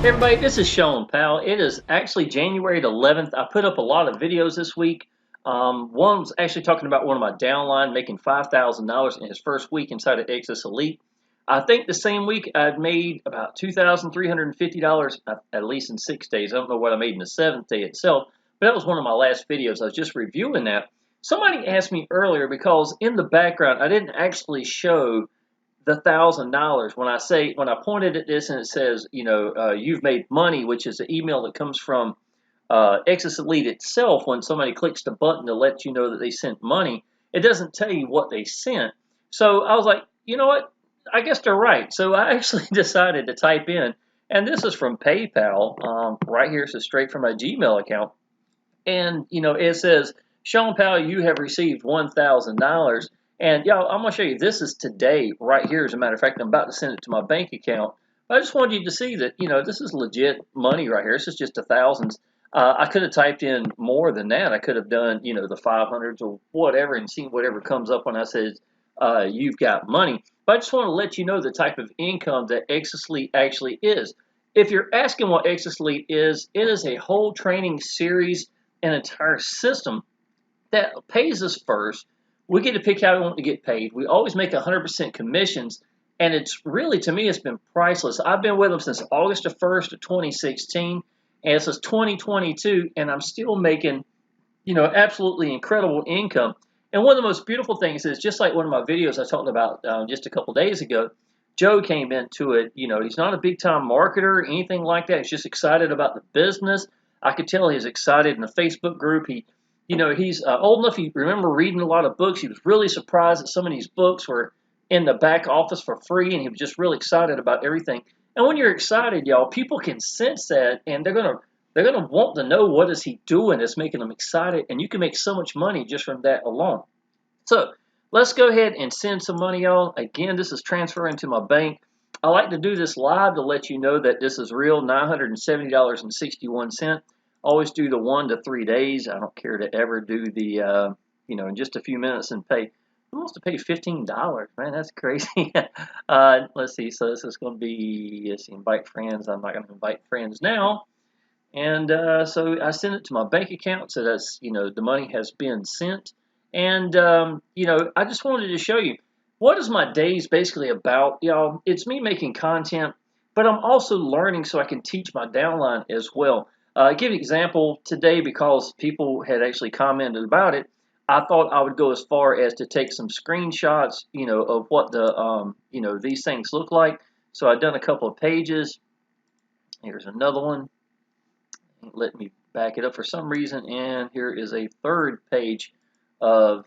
Hey everybody, this is Shawn Powell. It is actually January the 11th. I put up a lot of videos this week. One was actually talking about one of my downline making $5,000 in his first week inside of Exitus Elite. I think the same week I'd made about $2,350 at least in 6 days. I don't know what I made in the 7th day itself, but that was one of my last videos. I was just reviewing that. Somebody asked me earlier because in the background I didn't actually show the $1,000 when I pointed at this and it says, you've made money, which is an email that comes from Exitus Elite itself. When somebody clicks the button to let you know that they sent money, it doesn't tell you what they sent. So I was like, you know what? I guess they're right. So I actually decided to type in, and this is from PayPal right here. So straight from my Gmail account, and it says, Shawn Powell, you have received $1,000. And y'all, I'm gonna show you. This is today, right here. As a matter of fact, I'm about to send it to my bank account. I just wanted you to see that this is legit money right here. This is just the thousands. I could have typed in more than that. I could have done the 500s or whatever and seen whatever comes up when I said you've got money. But I just want to let you know the type of income that Exitus Elite actually is. If you're asking what Exitus Elite is, it is a whole training series, an entire system that pays us first. We get to pick how we want to get paid. We always make 100% commissions, and it's really, to me, it's been priceless. I've been with them since August the 1st of 2016, and this is 2022, and I'm still making, absolutely incredible income. And one of the most beautiful things is, just like one of my videos I talked about just a couple days ago, Joe came into it. He's not a big-time marketer or anything like that. He's just excited about the business. I could tell he's excited in the Facebook group. He's old enough. He remember reading a lot of books. He was really surprised that some of these books were in the back office for free, and he was just really excited about everything. And when you're excited, y'all, people can sense that, and they're gonna want to know what is he doing that's making them excited. And you can make so much money just from that alone. So let's go ahead and send some money, y'all. Again, this is transferring to my bank. I like to do this live to let you know that this is real. $970.61. Always do the 1 to 3 days. I don't care to ever do the, in just a few minutes and pay. Who wants to pay $15? Man, that's crazy. Let's see. So this is going to be, let's see, invite friends. I'm not going to invite friends now. And so I send it to my bank account. So that's, the money has been sent. And, I just wanted to show you what is my days basically about. Y'all, it's me making content, but I'm also learning so I can teach my downline as well. Give an example today, because people had actually commented about it. I thought I would go as far as to take some screenshots, of what the, these things look like. So I've done a couple of pages. Here's another one. Let me back it up for some reason. And here is a third page of,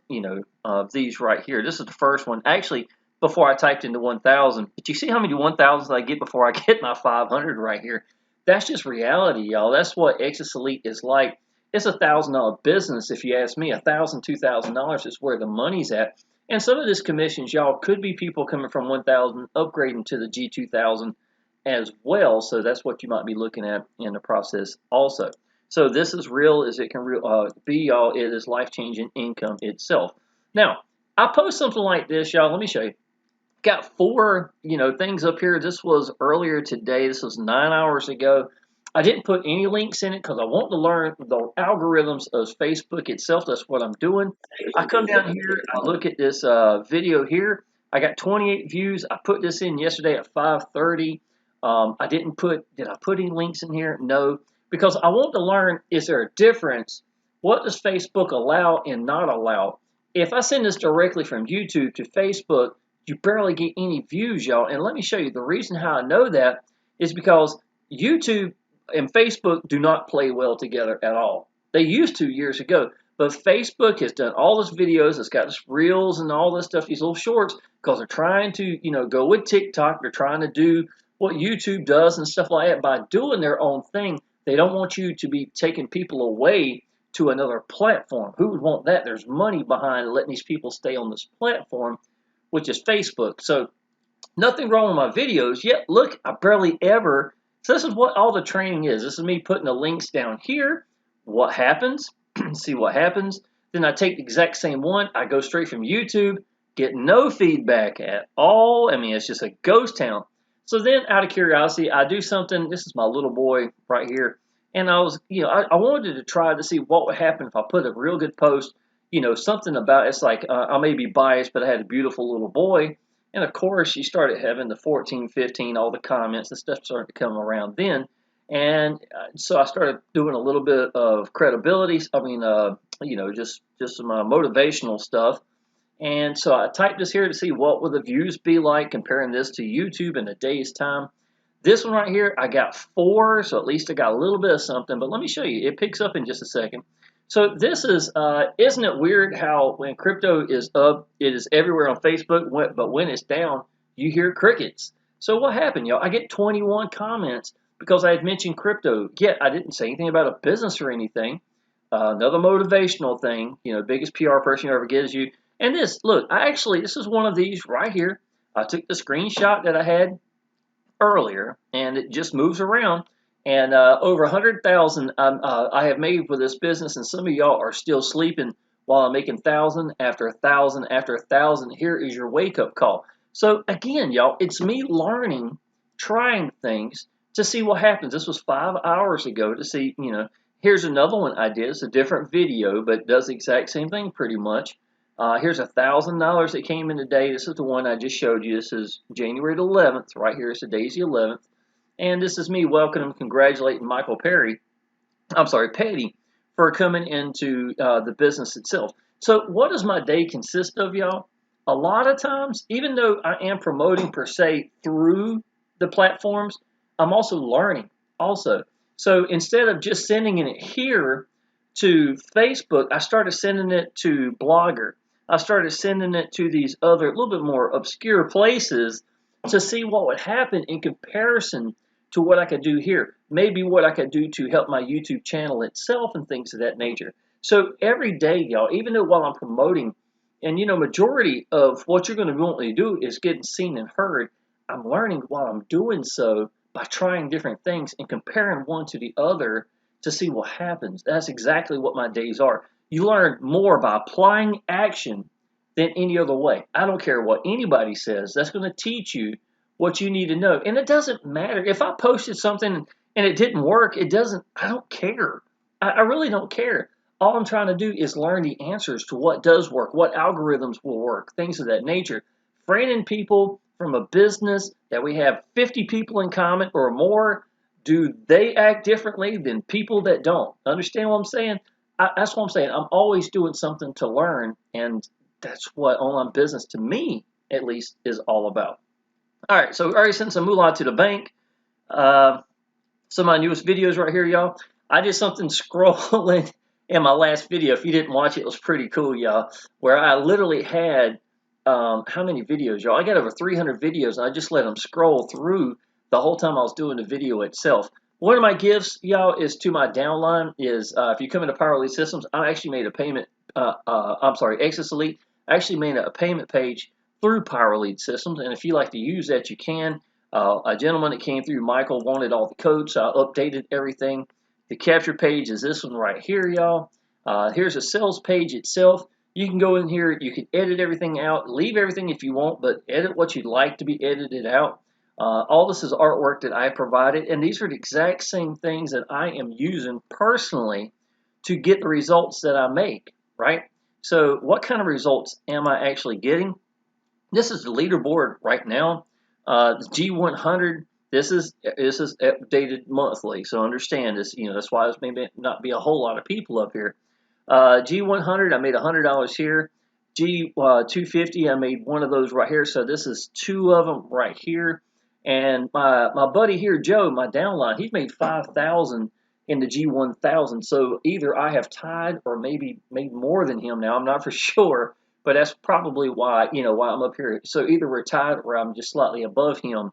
of these right here. This is the first one. Actually, before I typed into 1,000, but you see how many 1,000s I get before I get my 500 right here? That's just reality, y'all. That's what Exitus Elite is like. It's $1,000 business, if you ask me. $1,000, $2,000 is where the money's at. And some of this commissions, y'all, could be people coming from 1,000 upgrading to the G2000 as well. So that's what you might be looking at in the process also. So this is real as it can be, y'all. It is life-changing income itself. Now, I post something like this, y'all. Let me show you. Got 4, things up here. This was earlier today. This was 9 hours ago. I didn't put any links in it because I want to learn the algorithms of Facebook itself. That's what I'm doing. I come down here. I look at this video here. I got 28 views. I put this in yesterday at 5:30. Did I put any links in here? No, because I want to learn, is there a difference? What does Facebook allow and not allow? If I send this directly from YouTube to Facebook, you barely get any views, y'all. And let me show you the reason how I know that is because YouTube and Facebook do not play well together at all. They used to years ago, but Facebook has done all this videos. It's got this reels and all this stuff, these little shorts, because they're trying to, go with TikTok. They're trying to do what YouTube does and stuff like that. By doing their own thing, they don't want you to be taking people away to another platform. Who would want that? There's money behind letting these people stay on this platform, which is Facebook. So nothing wrong with my videos. Yet, look, I barely ever. So this is what all the training is. This is me putting the links down here. What happens? See what happens. Then I take the exact same one. I go straight from YouTube. Get no feedback at all. I mean, it's just a ghost town. So then, out of curiosity, I do something. This is my little boy right here, and I was, I wanted to try to see what would happen if I put a real good post, something about. It's like I may be biased, but I had a beautiful little boy, and of course, you started having the 14, 15, all the comments and stuff started to come around then, and so I started doing a little bit of credibility. I mean, just some motivational stuff. And so I typed this here to see what will the views be like comparing this to YouTube in a day's time. This one right here, I got 4, so at least I got a little bit of something. But let me show you. It picks up in just a second. So this is, isn't it weird how when crypto is up, it is everywhere on Facebook, but when it's down, you hear crickets. So what happened, y'all? I get 21 comments because I had mentioned crypto, yet I didn't say anything about a business or anything. Another motivational thing, biggest PR person you ever get is you. And this, look, this is one of these right here. I took the screenshot that I had earlier, and it just moves around. And over 100,000 I have made for this business, and some of y'all are still sleeping while I'm making 1,000 after 1,000 after 1,000. Here is your wake-up call. So again, y'all, it's me learning, trying things to see what happens. This was 5 hours ago to see, here's another one I did. It's a different video, but does the exact same thing pretty much. Here's $1,000 that came in today. This is the one I just showed you. This is January the 11th. Right here is today's the 11th. And this is me welcoming and congratulating Michael Petty, for coming into the business itself. So what does my day consist of, y'all? A lot of times, even though I am promoting per se through the platforms, I'm also learning also. So instead of just sending it here to Facebook, I started sending it to Blogger. I started sending it to these other, little bit more obscure places to see what would happen in comparison to what I could do here. Maybe what I could do to help my YouTube channel itself and things of that nature. So every day, y'all, even though while I'm promoting, and majority of what you're going to want me to do is getting seen and heard, I'm learning while I'm doing so by trying different things and comparing one to the other to see what happens. That's exactly what my days are. You learn more by applying action than any other way. I don't care what anybody says. That's going to teach you what you need to know. And it doesn't matter. If I posted something and it didn't work, I don't care. I really don't care. All I'm trying to do is learn the answers to what does work, what algorithms will work, things of that nature. Friending people from a business that we have 50 people in common or more, do they act differently than people that don't? Understand what I'm saying? That's what I'm saying. I'm always doing something to learn, and that's what online business, to me at least, is all about. All right, so I already sent some moolah to the bank. Some of my newest videos right here, y'all. I did something scrolling in my last video. If you didn't watch it, it was pretty cool, y'all, where I literally had, how many videos, y'all? I got over 300 videos, and I just let them scroll through the whole time I was doing the video itself. One of my gifts, y'all, is to my downline is if you come into Powell Elite Systems, I actually made a payment, Exitus Elite. I actually made a payment page through Powell Elite Systems, and if you like to use that, you can. A gentleman that came through, Michael, wanted all the codes, so I updated everything. The capture page is this one right here, y'all. Here's a sales page itself. You can go in here, you can edit everything out, leave everything if you want, but edit what you'd like to be edited out. All this is artwork that I provided, and these are the exact same things that I am using personally to get the results that I make, right? So what kind of results am I actually getting? This is the leaderboard right now. The G100, this is updated monthly, so understand this. That's why there's maybe not be a whole lot of people up here. G100, I made $100 here. G250, I made one of those right here. So this is 2 of them right here. And my buddy here, Joe, my downline, he's made 5,000 in the G1000. So either I have tied or maybe made more than him now. I'm not for sure, but that's probably why why I'm up here. So either we're tied or I'm just slightly above him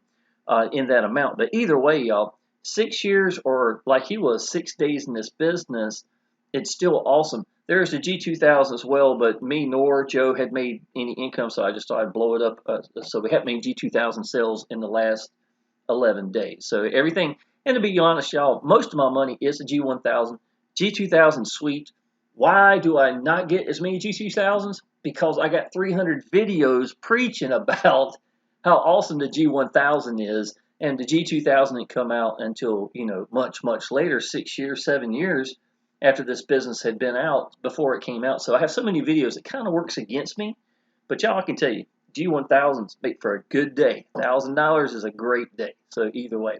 in that amount. But either way, y'all, 6 years or like he was 6 days in this business, it's still awesome. There's the G2000 as well, but me nor Joe had made any income, so I just thought I'd blow it up. So we haven't made G2000 sales in the last 11 days. So everything, and to be honest, y'all, most of my money is the G1000. G2000 sweet. Why do I not get as many G2000s? Because I got 300 videos preaching about how awesome the G1000 is. And the G2000 didn't come out until, much, much later, 6 years, 7 years after this business had been out before it came out. So I have so many videos, it kind of works against me. But y'all, I can tell you, G1000s make for a good day. $1,000 is a great day. So either way.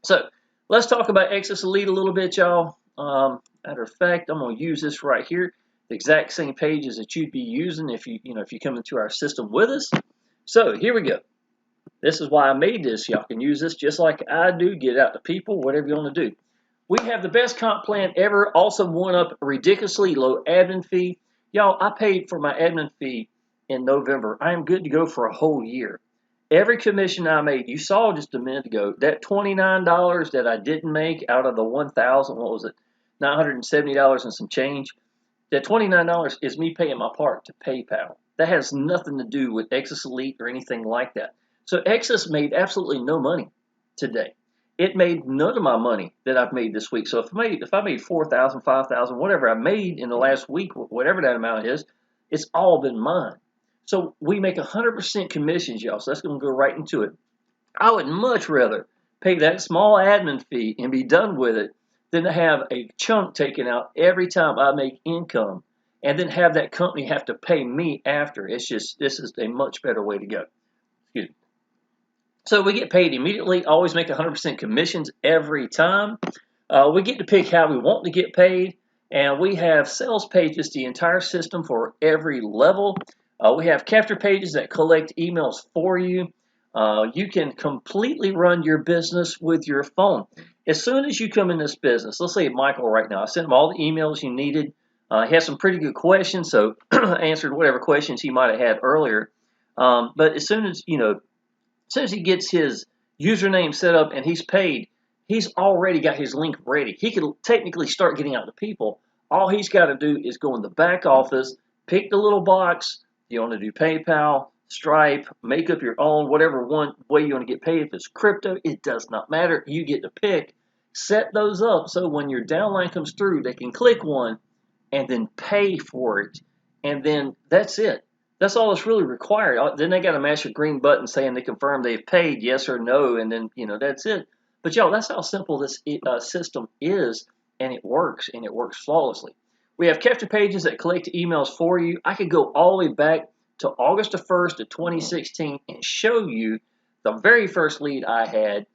So let's talk about Exitus Elite a little bit, y'all. Matter of fact, I'm going to use this right here. The exact same pages that you'd be using if you come into our system with us. So here we go. This is why I made this. Y'all can use this just like I do. Get it out to people, whatever you want to do. We have the best comp plan ever. Also one up a ridiculously low admin fee. Y'all, I paid for my admin fee in November. I am good to go for a whole year. Every commission I made, you saw just a minute ago, that $29 that I didn't make out of the $1,000, what was it, $970 and some change, that $29 is me paying my part to PayPal. That has nothing to do with Exitus Elite or anything like that. So Exitus made absolutely no money today. It made none of my money that I've made this week. So if I made $4,000, $5,000, whatever I made in the last week, whatever that amount is, it's all been mine. So we make 100% commissions, y'all. So that's going to go right into it. I would much rather pay that small admin fee and be done with it than to have a chunk taken out every time I make income and then have that company have to pay me after. This is a much better way to go. Excuse me. So we get paid immediately, always make 100% commissions every time. We get to pick how we want to get paid, and we have sales pages, the entire system for every level. We have capture pages that collect emails for you. You can completely run your business with your phone. As soon as you come in this business, let's say Michael right now, I sent him all the emails you needed. He has some pretty good questions, so I answered whatever questions he might have had earlier. But as soon as he gets his username set up and he's paid, he's already got his link ready. He can technically start getting out to people. All he's got to do is go in the back office, pick the little box. You want to do PayPal, Stripe, make up your own, whatever one way you want to get paid. If it's crypto, it does not matter. You get to pick. Set those up so when your downline comes through, they can click one and then pay for it. And then that's it. That's all that's really required. Then they got to mash a green button saying they confirm they've paid, yes or no, and then, that's it. But, y'all, that's how simple this system is, and it works flawlessly. We have capture pages that collect emails for you. I could go all the way back to August the 1st of 2016 and show you the very first lead I had.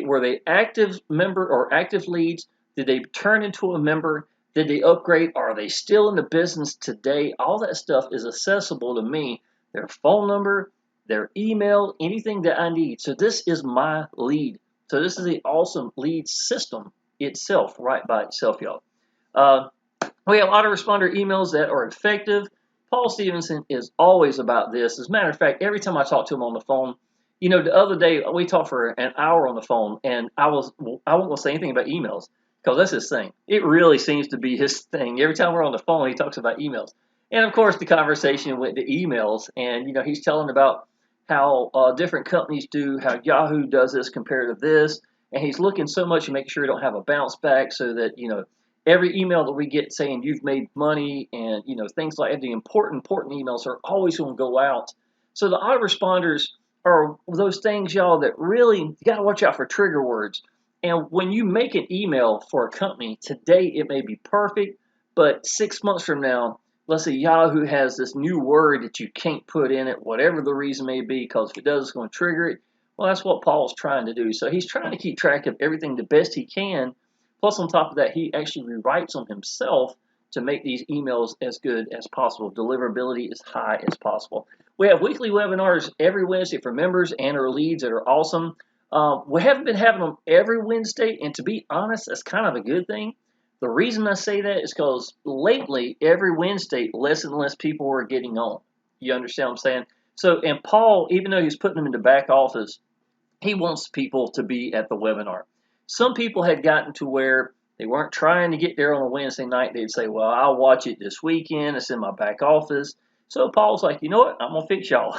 Were they active member or active leads? Did they turn into a member? Did they upgrade? Are they still in the business today? All that stuff is accessible to me. Their phone number, their email, anything that I need. So this is my lead. So this is the awesome lead system itself, right by itself, y'all. We have autoresponder emails that are effective. Paul Stevenson is always about this. As a matter of fact, every time I talk to him on the phone, the other day we talked for an hour on the phone, and I won't say anything about emails because that's his thing. It really seems to be his thing. Every time we're on the phone, he talks about emails. And of course, the conversation went to emails, and he's telling about how different companies do, how Yahoo does this compared to this, and he's looking so much to make sure you don't have a bounce back, so that every email that we get saying you've made money and things like that, the important emails are always going to go out. So the autoresponders are those things, y'all, that really you got to watch out for trigger words. And when you make an email for a company today, it may be perfect, but 6 months from now, let's say Yahoo has this new word that you can't put in it, whatever the reason may be, because if it does, it's going to trigger it. Well, that's what Paul's trying to do. So he's trying to keep track of everything the best he can. Plus, on top of that, he actually rewrites them himself to make these emails as good as possible. Deliverability as high as possible. We have weekly webinars every Wednesday for members and our leads that are awesome. We haven't been having them every Wednesday, and to be honest, that's kind of a good thing. The reason I say that is because lately, every Wednesday, less and less people are getting on. You understand what I'm saying? So, and Paul, even though he's putting them in the back office, he wants people to be at the webinar. Some people had gotten to where they weren't trying to get there on a Wednesday night. They'd say, well, I'll watch it this weekend. It's in my back office. So Paul's like, you know what? I'm going to fix y'all.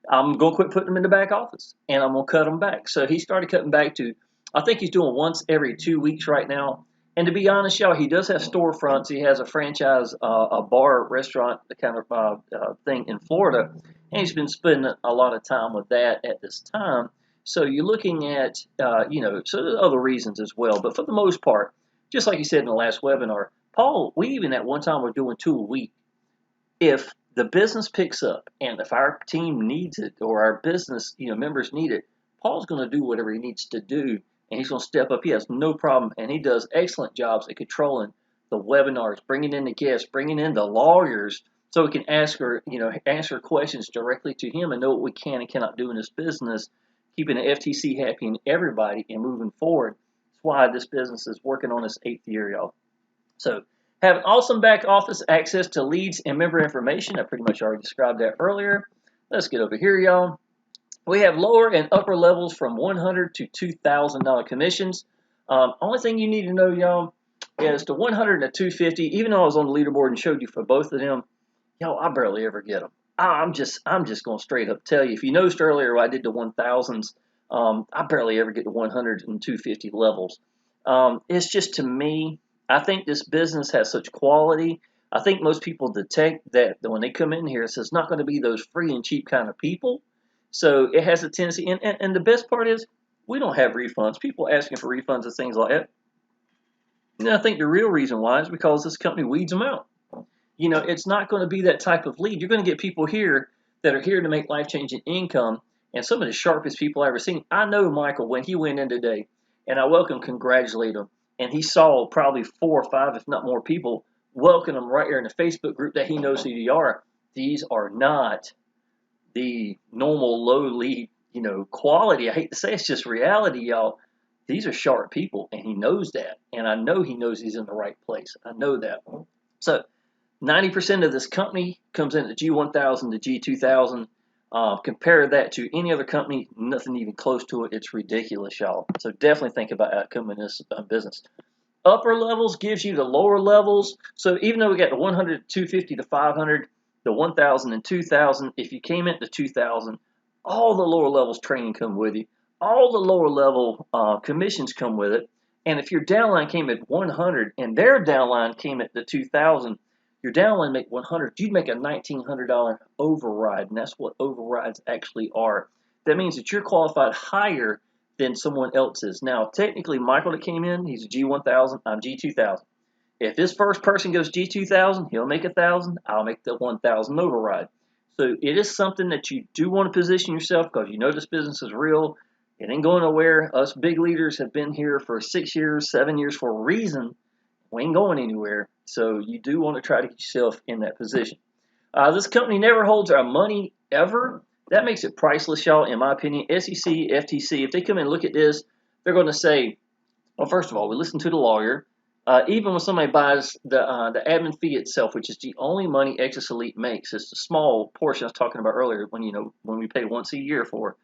I'm going to quit putting them in the back office, and I'm going to cut them back. So he started cutting back to, I think he's doing once every 2 weeks right now. And to be honest, y'all, he does have storefronts. He has a franchise, a bar, restaurant kind of thing in Florida. And he's been spending a lot of time with that at this time. So you're looking at, so there's other reasons as well. But for the most part, just like you said in the last webinar, Paul, we even at one time were doing 2 a week. If the business picks up and if our team needs it or our business, members need it, Paul's going to do whatever he needs to do, and he's going to step up. He has no problem, and he does excellent jobs at controlling the webinars, bringing in the guests, bringing in the lawyers, so we can answer questions directly to him and know what we can and cannot do in this business, keeping the FTC happy and everybody and moving forward. That's why this business is working on its 8th year, y'all. So have an awesome back office, access to leads and member information. I pretty much already described that earlier. Let's get over here, y'all. We have lower and upper levels from $100 to $2,000 commissions. Only thing you need to know, y'all, is the 100 and the 250. Even though I was on the leaderboard and showed you for both of them, y'all, I barely ever get them. I'm just going to straight up tell you. If you noticed earlier, I did the 1000s. I barely ever get the 100 and 250 levels. It's just, to me, I think this business has such quality. I think most people detect that when they come in here, it's not going to be those free and cheap kind of people. So it has a tendency, and the best part is we don't have refunds. People asking for refunds and things like that. And I think the real reason why is because this company weeds them out. It's not going to be that type of lead. You're going to get people here that are here to make life-changing income, and some of the sharpest people I've ever seen. I know Michael when he went in today, and I welcome, congratulate him. And he saw probably 4 or 5, if not more, people welcome him right here in the Facebook group that he knows who you are. These are not the normal low lead, quality. I hate to say it's just reality, y'all. These are sharp people, and he knows that. And I know he knows he's in the right place. I know that. So 90% of this company comes in at the G1000 to G2000. Compare that to any other company, nothing even close to it. It's ridiculous, y'all. So definitely think about outcome in this business. Upper levels gives you the lower levels. So even though we got the 100, 250 to 500, the 1000 and 2000, if you came into 2000, all the lower levels training come with you. All the lower level commissions come with it. And if your downline came at 100 and their downline came at the 2000, your downline make 100, you'd make a $1,900 override, and that's what overrides actually are. That means that you're qualified higher than someone else is. Now, technically, Michael that came in, he's a G1000, I'm G2000. If this first person goes G2000, he'll make 1,000, I'll make the 1,000 override. So it is something that you do want to position yourself, because you know this business is real. It ain't going nowhere. Us big leaders have been here for 6 years, 7 years for a reason. We ain't going anywhere. So you do want to try to get yourself in that position. This company never holds our money ever. That makes it priceless, y'all, in my opinion. SEC, FTC, if they come in and look at this, they're going to say, well, first of all, we listen to the lawyer. Even when somebody buys the admin fee itself, which is the only money Exitus Elite makes, it's the small portion I was talking about earlier when we pay once a year for.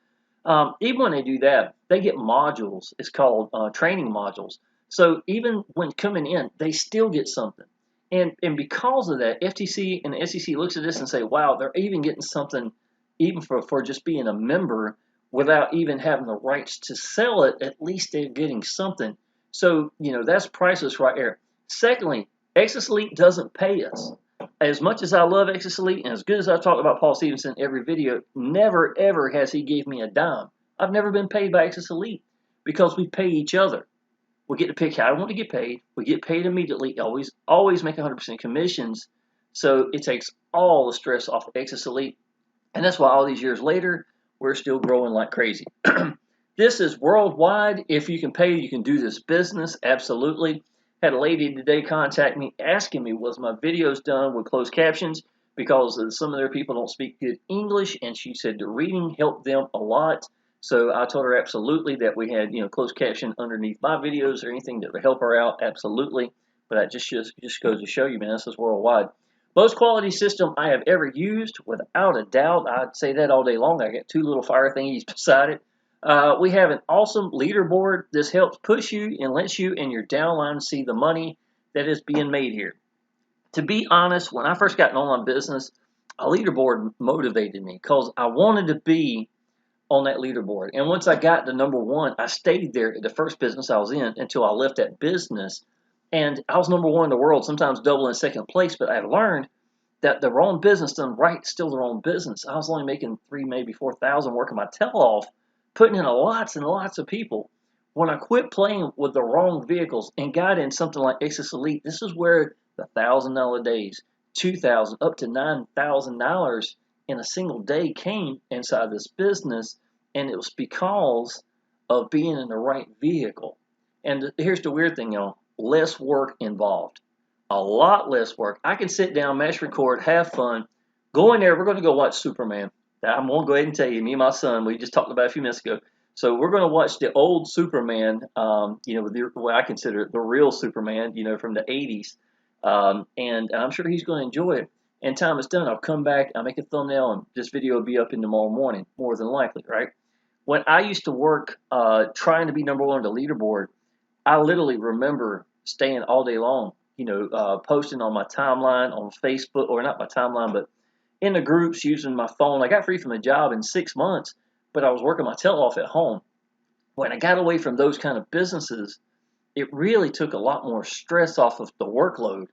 Even when they do that, they get modules. It's called training modules. So even when coming in, they still get something. And because of that, FTC and the SEC looks at this and say, wow, they're even getting something even for just being a member without even having the rights to sell it. At least they're getting something. So, that's priceless right there. Secondly, Exitus Elite doesn't pay us. As much as I love Exitus Elite and as good as I talk about Paul Stevenson in every video, never, ever has he gave me a dime. I've never been paid by Exitus Elite because we pay each other. We get to pick how I want to get paid. We get paid immediately. Always make 100% commissions. So it takes all the stress off of Exitus Elite. And that's why all these years later, we're still growing like crazy. This is worldwide. If you can pay, you can do this business. Absolutely. Had a lady today contact me asking me, was my videos done with closed captions? Because some of their people don't speak good English. And she said the reading helped them a lot. So I told her absolutely that we had, closed caption underneath my videos or anything that would help her out. Absolutely. But that just goes to show you, man, this is worldwide. Most quality system I have ever used, without a doubt. I'd say that all day long. I got 2 little fire thingies beside it. We have an awesome leaderboard. This helps push you and lets you and your downline see the money that is being made here. To be honest, when I first got an online business, a leaderboard motivated me because I wanted to be on that leaderboard. And once I got to number 1, I stayed there at the first business I was in until I left that business. And I was number 1 in the world, sometimes double in second place. But I learned that the wrong business done right is still the wrong business. I was only making 3, maybe 4,000 working my tail off putting in lots and lots of people. When I quit playing with the wrong vehicles and got in something like Exitus Elite, this is where the $1,000 days, $2,000 up to $9,000 in a single day came inside this business, and it was because of being in the right vehicle. And here's the weird thing, y'all: less work involved, a lot less work. I can sit down, mesh record, have fun, go in there. We're going to go watch Superman. I'm going to go ahead and tell you, me and my son, we just talked about it a few minutes ago. So we're going to watch the old Superman, what I consider the real Superman, from the 80s. And I'm sure he's going to enjoy it. And time is done, I'll come back, I'll make a thumbnail, and this video will be up in tomorrow morning, more than likely, right? When I used to work trying to be number one on the leaderboard, I literally remember staying all day long, posting on my timeline on Facebook, or not my timeline, but in the groups using my phone. I got free from a job in 6 months, but I was working my tail off at home. When I got away from those kind of businesses, it really took a lot more stress off of the workload,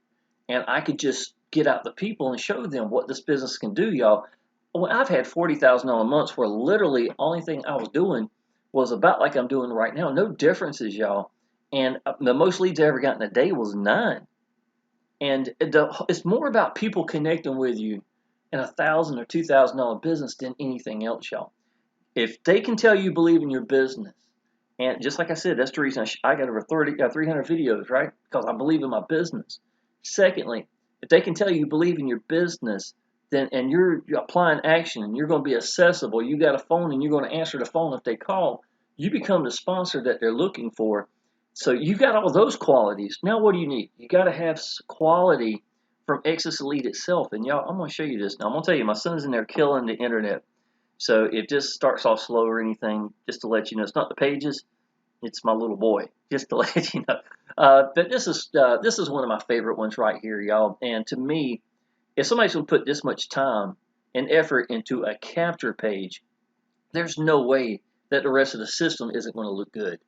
and I could just get out the people and show them what this business can do, y'all. Well, I've had $40,000 months where literally the only thing I was doing was about like I'm doing right now. No differences, y'all. And the most leads I ever got in a day was 9. And it's more about people connecting with you in $1,000 or $2,000 business than anything else, y'all. If they can tell you believe in your business, and just like I said, that's the reason I got over 300 videos, right? Because I believe in my business. Secondly, if they can tell you believe in your business, then and you're applying action and you're going to be accessible, you got a phone and you're going to answer the phone if they call, you become the sponsor that they're looking for. So you got all those qualities. Now what do you need? You got to have quality from Exitus Elite itself. And y'all, I'm going to show you this. Now I'm going to tell you, my son's in there killing the internet. So if this starts off slow or anything, just to let you know, it's not the pages, it's my little boy, just to let you know. But this is one of my favorite ones right here, y'all. And to me, if somebody's going to put this much time and effort into a capture page, there's no way that the rest of the system isn't going to look good.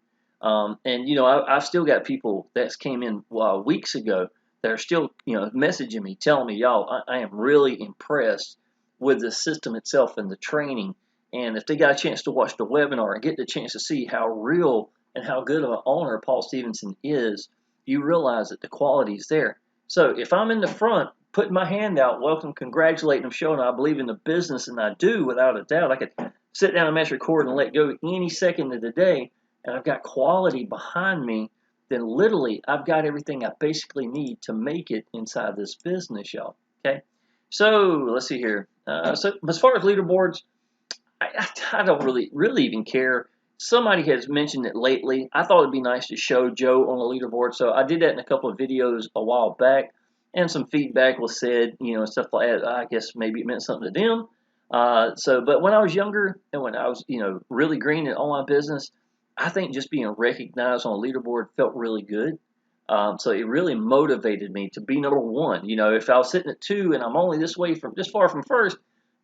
And I've still got people that came in weeks ago that are still messaging me, telling me, y'all, I am really impressed with the system itself and the training. And if they got a chance to watch the webinar and get the chance to see how real and how good of an owner Paul Stevenson is, you realize that the quality is there. So if I'm in the front, putting my hand out, welcome, congratulating them, showing I believe in the business, and I do without a doubt. I could sit down and mesh record and let go any second of the day, and I've got quality behind me, then literally I've got everything I basically need to make it inside this business, y'all. Okay, so let's see here. So as far as leaderboards, I don't really even care. Somebody has mentioned it lately. I thought it'd be nice to show Joe on the leaderboard, so I did that in a couple of videos a while back, and some feedback was said, stuff like that. I guess maybe it meant something to them. But when I was younger and when I was, really green in all my business, I think just being recognized on a leaderboard felt really good. So it really motivated me to be number one. If I was sitting at 2 and I'm only this far from first,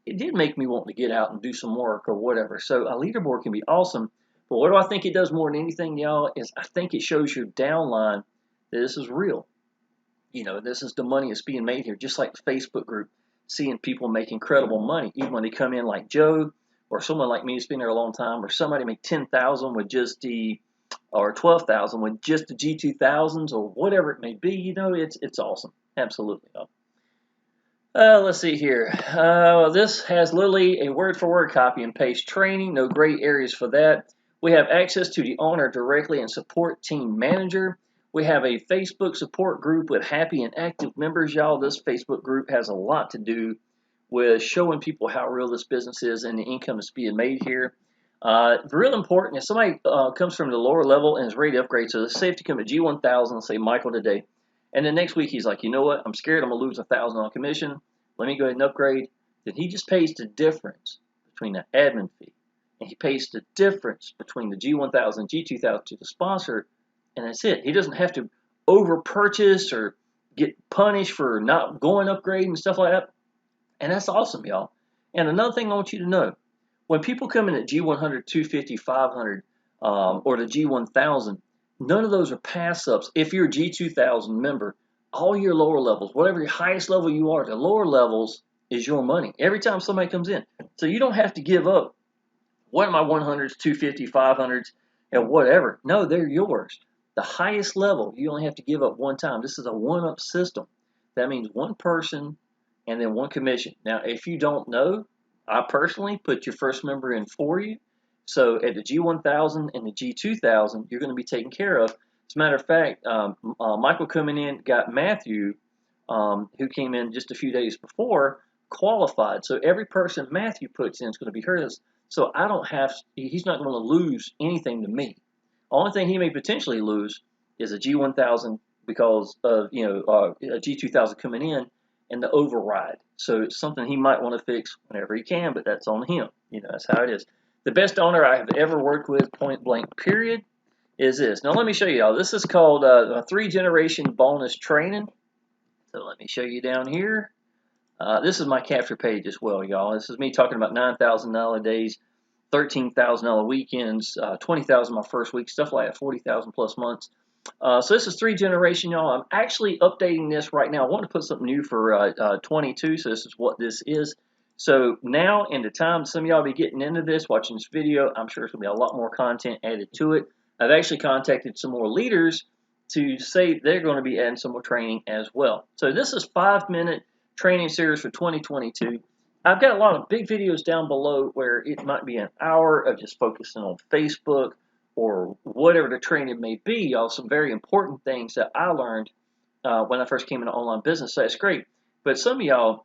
it did make me want to get out and do some work or whatever. So a leaderboard can be awesome. But what do I think it does more than anything, y'all, is I think it shows your downline that this is real. This is the money that's being made here, just like the Facebook group, seeing people make incredible money, even when they come in like Joe or someone like me who's been there a long time, or somebody make $10,000 with just or $12,000 with just the G2000s or whatever it may be. It's awesome. Absolutely. Let's see here. This has literally a word-for-word copy and paste training. No gray areas for that. We have access to the owner directly and support team manager. We have a Facebook support group with happy and active members, y'all. This Facebook group has a lot to do with showing people how real this business is and the income that's being made here. Real important, if somebody comes from the lower level and is ready to upgrade, so it's safe to come to G1000 and say Michael today. And then next week he's like, you know what, I'm scared I'm going to lose $1,000 on commission. Let me go ahead and upgrade. Then he just pays the difference between the admin fee, and he pays the difference between the G1000 and G2000 to the sponsor, and that's it. He doesn't have to over purchase or get punished for not going upgrade and stuff like that. And that's awesome, y'all. And another thing I want you to know, when people come in at G100, 250, 500, or the G1000, none of those are pass-ups. If you're a G2000 member, all your lower levels, whatever your highest level you are, the lower levels is your money every time somebody comes in. So you don't have to give up What am I 100s, 250, 500s, and whatever? No, they're yours. The highest level, you only have to give up one time. This is a one-up system. That means one person and then one commission. Now, if you don't know, I personally put your first member in for you. So at the G1000 and the G2000, you're going to be taken care of. As a matter of fact, Michael coming in got Matthew, who came in just a few days before, qualified. So every person Matthew puts in is going to be hers. So I don't have, he's not going to lose anything to me. Only thing he may potentially lose is a G1000 because of, a G2000 coming in and the override. So it's something he might want to fix whenever he can, but that's on him. That's how it is. The best owner I have ever worked with, point blank, period, is this. Now let me show you all. This is called a 3-generation bonus training. So let me show you down here. This is my capture page as well, y'all. This is me talking about $9,000 days, $13,000 weekends, $20,000 my first week, stuff like that, $40,000 plus months. So this is 3-generation, y'all. I'm actually updating this right now. I want to put something new for 22, so this is what this is. So now, in the time some of y'all be getting into this, watching this video, I'm sure there's going to be a lot more content added to it. I've actually contacted some more leaders to say they're going to be adding some more training as well. So this is 5-minute training series for 2022. I've got a lot of big videos down below where it might be an hour of just focusing on Facebook or whatever the training may be, y'all. Some very important things that I learned when I first came into online business. So that's great. But some of y'all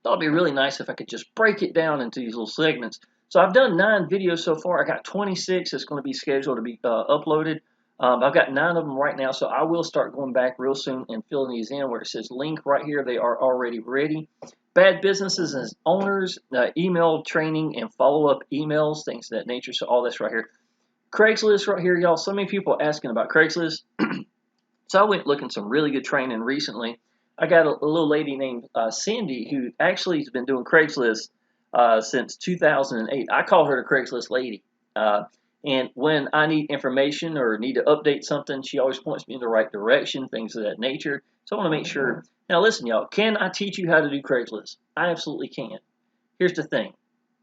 thought it'd be really nice if I could just break it down into these little segments. So I've done 9 videos so far. I got 26 that's going to be scheduled to be uploaded. I've got 9 of them right now, so I will start going back real soon and filling these in where it says link right here. They are already ready. Bad businesses and owners, email training and follow-up emails, things of that nature. So all this right here. Craigslist right here, y'all. So many people asking about Craigslist. So I went looking some really good training recently. I got a little lady named Cindy who actually has been doing Craigslist since 2008. I call her the Craigslist lady. And when I need information or need to update something, she always points me in the right direction, things of that nature. So I want to make sure. Now listen, y'all, can I teach you how to do Craigslist? I absolutely can. Here's the thing.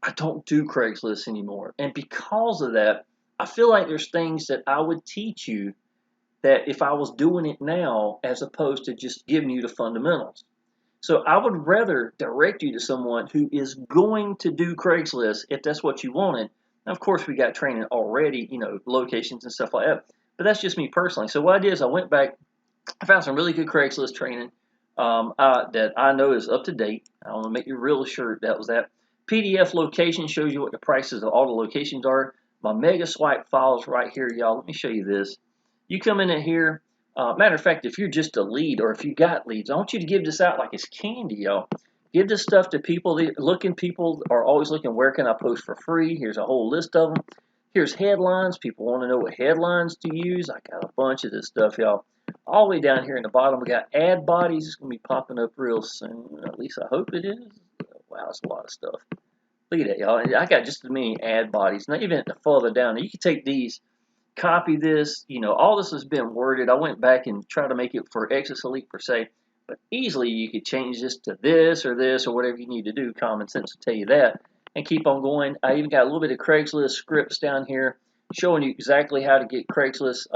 I don't do Craigslist anymore. And because of that, I feel like there's things that I would teach you that if I was doing it now as opposed to just giving you the fundamentals. So I would rather direct you to someone who is going to do Craigslist if that's what you wanted. Now, of course, we got training already, locations and stuff like that. But that's just me personally. So what I did is I went back, I found some really good Craigslist training that I know is up to date. I want to make you real sure that was that. PDF location shows you what the prices of all the locations are. My mega swipe files right here, y'all. Let me show you this. You come in here. Matter of fact, if you're just a lead or if you got leads, I want you to give this out like it's candy, y'all. Give this stuff to people. People are always looking, where can I post for free? Here's a whole list of them. Here's headlines. People want to know what headlines to use. I got a bunch of this stuff, y'all. All the way down here in the bottom, we got ad bodies. It's going to be popping up real soon. At least I hope it is. Wow, that's a lot of stuff. Look at that, y'all. I got just as many ad bodies. Not even further down. You can take these, copy this. All this has been worded. I went back and tried to make it for Exitus Elite per se. But easily you could change this to this or whatever you need to do. Common sense will tell you that. And keep on going. I even got a little bit of Craigslist scripts down here showing you exactly how to get Craigslist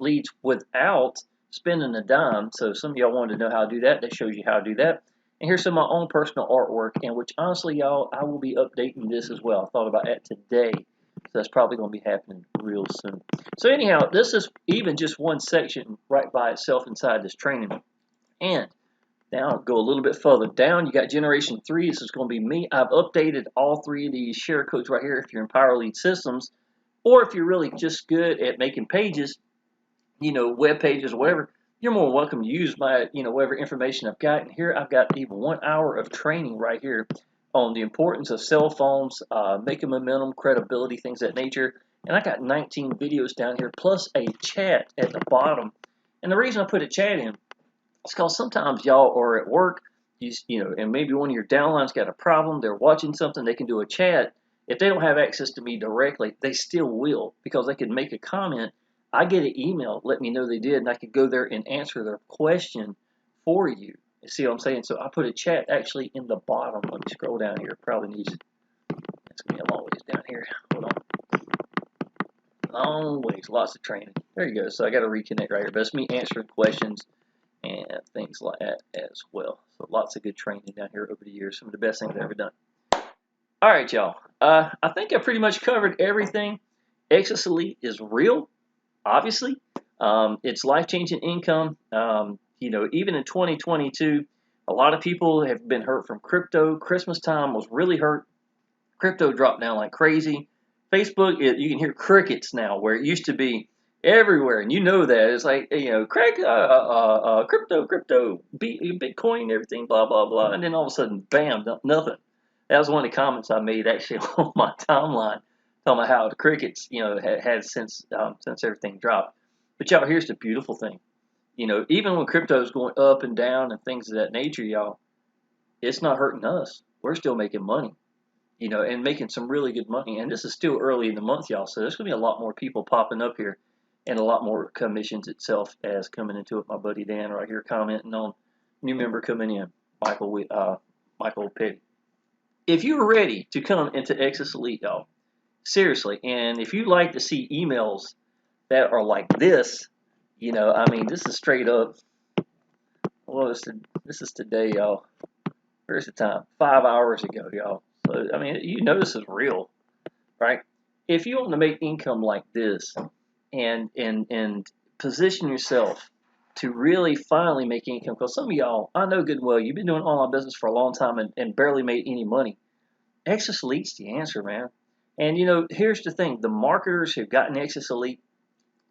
leads without spending a dime. So some of y'all wanted to know how to do that. That shows you how to do that. And here's some of my own personal artwork, and which honestly, y'all, I will be updating this as well. I thought about that today. So that's probably going to be happening real soon. So anyhow, this is even just one section right by itself inside this training. And now go a little bit further down. You got Generation 3. This is going to be me. I've updated all 3 of these share codes right here if you're in Power Lead Systems. Or if you're really just good at making pages, web pages or whatever, you're more welcome to use my, whatever information I've got. And here I've got even 1 hour of training right here on the importance of cell phones, making momentum, credibility, things of that nature. And I got 19 videos down here, plus a chat at the bottom. And the reason I put a chat in, it's because sometimes y'all are at work, and maybe one of your downlines got a problem. They're watching something. They can do a chat. If they don't have access to me directly, they still will, because they can make a comment. I get an email, let me know they did, and I could go there and answer their question for you. You see what I'm saying? So I put a chat actually in the bottom. Let me scroll down here. Probably needs, it's going to be a long ways down here. Hold on. long ways, lots of training. There you go. So I got to reconnect right here. But it's me answering questions and things like that as well. So lots of good training down here over the years. Some of the best things I've ever done. All right, y'all. I think I pretty much covered everything. Exitus Elite is real, obviously. It's life-changing income. Even in 2022, a lot of people have been hurt from crypto. Christmas time was really hurt. Crypto dropped down like crazy. Facebook, you can hear crickets now, where it used to be everywhere, and you know that. It's like, crypto, Bitcoin, everything, blah, blah, blah. And then all of a sudden, bam, nothing. That was one of the comments I made actually on my timeline, talking about how the crickets, had since everything dropped. But y'all, here's the beautiful thing. Even when crypto is going up and down and things of that nature, y'all, it's not hurting us. We're still making money, and making some really good money. And this is still early in the month, y'all, so there's going to be a lot more people popping up here and a lot more commissions itself as coming into it. My buddy Dan right here commenting on new member coming in, Michael Petty. If you're ready to come into Exitus Elite, y'all, seriously, and if you like to see emails that are like this, this is straight up. Well, this is today, y'all. Where's the time? 5 hours ago, y'all. So, this is real, right? If you want to make income like this and position yourself to really finally make income, because some of y'all, I know good and well, you've been doing online business for a long time and barely made any money. Exitus Elite's the answer, man. And, here's the thing. The marketers who've gotten Exitus Elite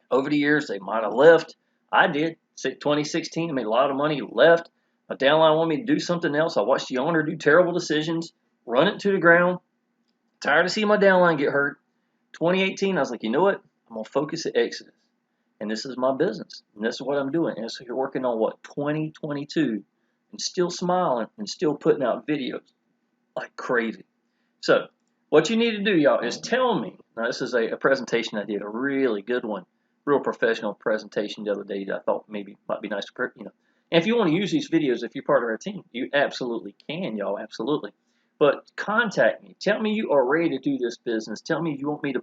over the years, they might have left. I did. 2016, I made a lot of money, left. My downline wanted me to do something else. I watched the owner do terrible decisions, run it to the ground. Tired of seeing my downline get hurt. 2018, I was like, you know what? I'm going to focus at Exitus. And this is my business. And this is what I'm doing. And so you're working on 2022, and still smiling and still putting out videos like crazy. So what you need to do, y'all, is tell me. Now, this is a presentation I did, a really good one, real professional presentation the other day that I thought maybe might be nice to, And if you want to use these videos, if you're part of our team, you absolutely can, y'all, absolutely. But contact me. Tell me you are ready to do this business. Tell me you want me to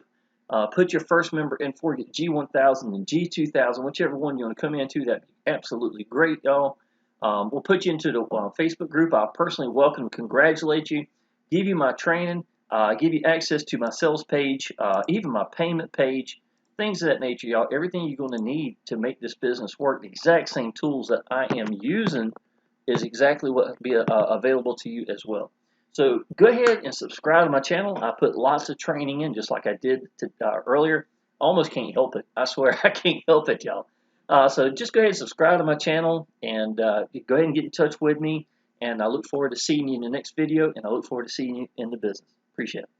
put your first member in for you, G1000 and G2000, whichever one you want to come into. That'd be absolutely great, y'all. We'll put you into the Facebook group. I'll personally welcome and congratulate you, give you my training, give you access to my sales page, even my payment page, things of that nature, y'all. Everything you're going to need to make this business work, the exact same tools that I am using is exactly what will be available to you as well. So go ahead and subscribe to my channel. I put lots of training in, just like I did earlier. I almost can't help it. I swear I can't help it, y'all. So just go ahead and subscribe to my channel, and go ahead and get in touch with me. And I look forward to seeing you in the next video, and I look forward to seeing you in the business. Appreciate it.